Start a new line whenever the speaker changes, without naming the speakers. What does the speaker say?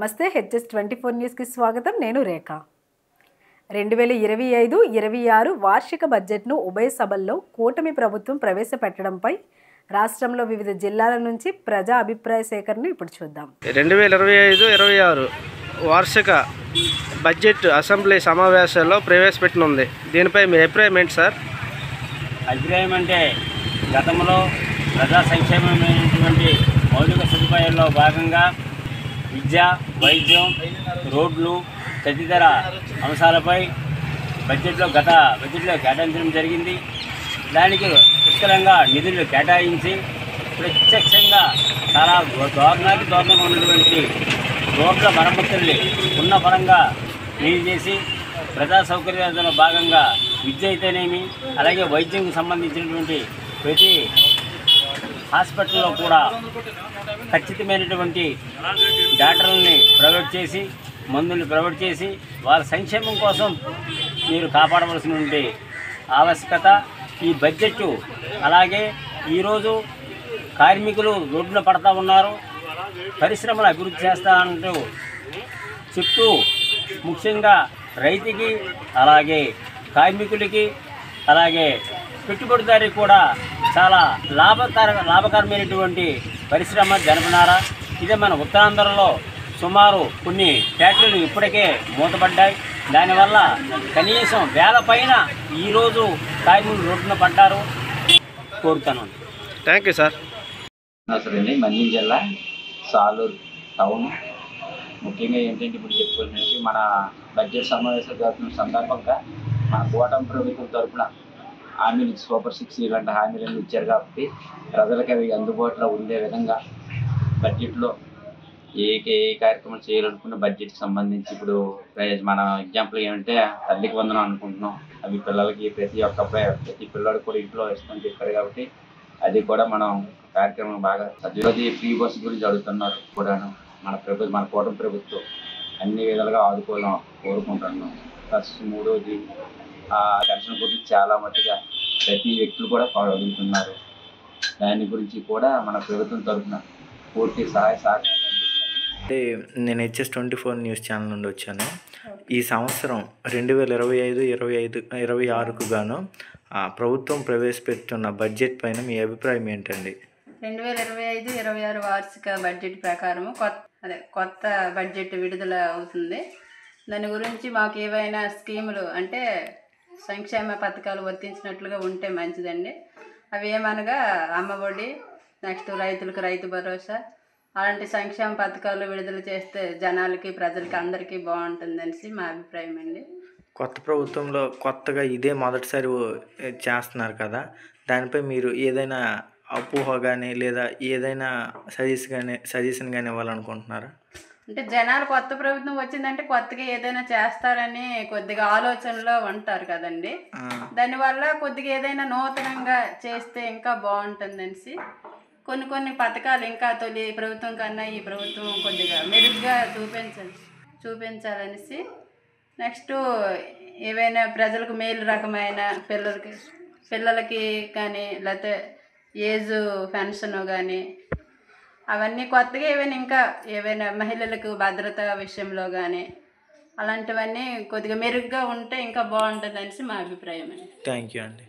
నమస్తే HS24 న్యూస్కి స్వాగతం. నేను రేఖ. 2025-26 వార్షిక బడ్జెట్ను ఉభయ సభల్లో కూటమి ప్రభుత్వం ప్రవేశపెట్టడంపై రాష్ట్రంలో వివిధ జిల్లాల నుంచి ప్రజా అభిప్రాయ సేకరణ ఇప్పుడు చూద్దాం.
2025-26 వార్షిక బడ్జెట్ అసెంబ్లీ సమావేశాల్లో ప్రవేశపెట్టనుంది. దీనిపై మీ అభిప్రాయం ఏంటి సార్?
అభిప్రాయం అంటే గతంలో ప్రజా సంక్షేమమైనటువంటి మౌలిక సదుపాయాల్లో భాగంగా విద్య, వైద్యం, రోడ్లు తదితర అంశాలపై గత బడ్జెట్లో కేటాయించడం జరిగింది. దానికి పుష్కలంగా నిధులు కేటాయించి ప్రత్యక్షంగా చాలా దారుణంగా ఉన్నటువంటి రోడ్ల మరమ్మతుల్ని ఉన్న పరంగా క్లీన్ చేసి ప్రజా సౌకర్యాలలో భాగంగా విద్య అయితేనేమి, అలాగే వైద్యంకి సంబంధించినటువంటి ప్రతి హాస్పిటల్లో కూడా ఖచ్చితమైనటువంటి డాక్టర్లని ప్రొవైడ్ చేసి, మందులు ప్రొవైడ్ చేసి వాళ్ళ సంక్షేమం కోసం మీరు కాపాడవలసినటువంటి ఆవశ్యకత ఈ బడ్జెట్. అలాగే ఈరోజు కార్మికులు రోడ్డున పడతా ఉన్నారు, పరిశ్రమలు అభివృద్ధి చేస్తా అంటూ చెప్తూ ముఖ్యంగా రైతుకి, అలాగే కార్మికులకి, అలాగే పెట్టుబడిదారికి కూడా చాలా లాభకరమైనటువంటి పరిశ్రమ జనపనార. ఇదే మన ఉత్తరాంధ్రలో సుమారు కొన్ని ఫ్యాక్టరీలు ఇప్పటికే మూతపడ్డాయి. దానివల్ల కనీసం వేల పైన ఈరోజు కార్మికులు రోడ్డున పడ్డారు. కోరుతాను.
Thank you sir.
అండి మండ్యం జిల్లా సాలూరు టౌన్. ముఖ్యంగా ఏంటంటే ఇప్పుడు చెప్పుకున్నట్టు మన బడ్జెట్ సమావేశాలు జరుగుతున్న సందర్భంగా మన కూటమి ప్రభుత్వం తరఫున హామీలు సూపర్ 6 ఇలాంటి హామీలను ఇచ్చారు కాబట్టి ప్రజలకు అవి అందుబాటులో ఉండే విధంగా బడ్జెట్లో ఏ కార్యక్రమం చేయాలనుకున్న బడ్జెట్కి సంబంధించి ఇప్పుడు మన ఎగ్జాంపుల్ ఏమంటే తల్లికి వందనం అనుకుంటున్నాం. అవి పిల్లలకి ప్రతి పిల్లడికి కూడా ఇంట్లో ఇస్తామని చెప్పారు కాబట్టి అది కూడా మనం కార్యక్రమం బాగా చదివి ఫ్రీ బస్సు గురించి అడుగుతున్నారు కూడాను. మన కూటమి ప్రభుత్వం అన్ని విధాలుగా ఆదుకోవాలని కోరుకుంటున్నాం. ప్లస్ మూడోది పెన్షన్ గురించి చాలా మట్టుగా ప్రతి వ్యక్తులు కూడా అడుగుతున్నారు. దాని గురించి కూడా మన ప్రభుత్వం తరఫున పూర్తి సహాయ సహకారం
అంటే నేను HS24 న్యూస్ ఛానల్ నుండి వచ్చాను. ఈ సంవత్సరం 2025-26కు గాను ప్రభుత్వం ప్రవేశపెడుతున్న బడ్జెట్ పైన మీ అభిప్రాయం ఏంటండి?
2025-26 వార్షిక బడ్జెట్ ప్రకారం కొత్త బడ్జెట్ విడుదల అవుతుంది. దాని గురించి మాకు ఏవైనా స్కీములు అంటే సంక్షేమ పథకాలు వర్తించినట్లుగా ఉంటే మంచిదండి. అవి ఏమనగా అమ్మఒడి, నెక్స్ట్ రైతులకు రైతు భరోసా, అలాంటి సంక్షేమ పథకాలు విడుదల చేస్తే జనాలకి, ప్రజలకి అందరికీ బాగుంటుందనేసి మా అభిప్రాయం అండి.
కొత్త ప్రభుత్వంలో కొత్తగా ఇదే మొదటిసారి చేస్తున్నారు కదా, దానిపై మీరు ఏదైనా అపోహ కానీ లేదా ఏదైనా సజెషన్ కానీ ఇవ్వాలనుకుంటున్నారా?
అంటే జనాలు కొత్త ప్రభుత్వం వచ్చిందంటే కొత్తగా ఏదైనా చేస్తారని కొద్దిగా ఆలోచనలో ఉంటారు కదండి. దానివల్ల కొద్దిగా ఏదైనా నూతనంగా చేస్తే ఇంకా బాగుంటుందనేసి కొన్ని పథకాలు ఇంకా తొలి ప్రభుత్వం కన్నా ఈ ప్రభుత్వం కొద్దిగా మెరుగ్గా చూపించాలనేసి, నెక్స్ట్ ఏవైనా ప్రజలకు మేలు రకమైన పిల్లలకి కానీ లేకపోతే ఏజ్ పెన్షన్ కానీ అవన్నీ కొత్తగా ఏవైనా మహిళలకు భద్రత విషయంలో కానీ అలాంటివన్నీ కొద్దిగా మెరుగ్గా ఉంటే ఇంకా బాగుంటుంది అనేసి మా అభిప్రాయం అండి.
థ్యాంక్ యూ అండి.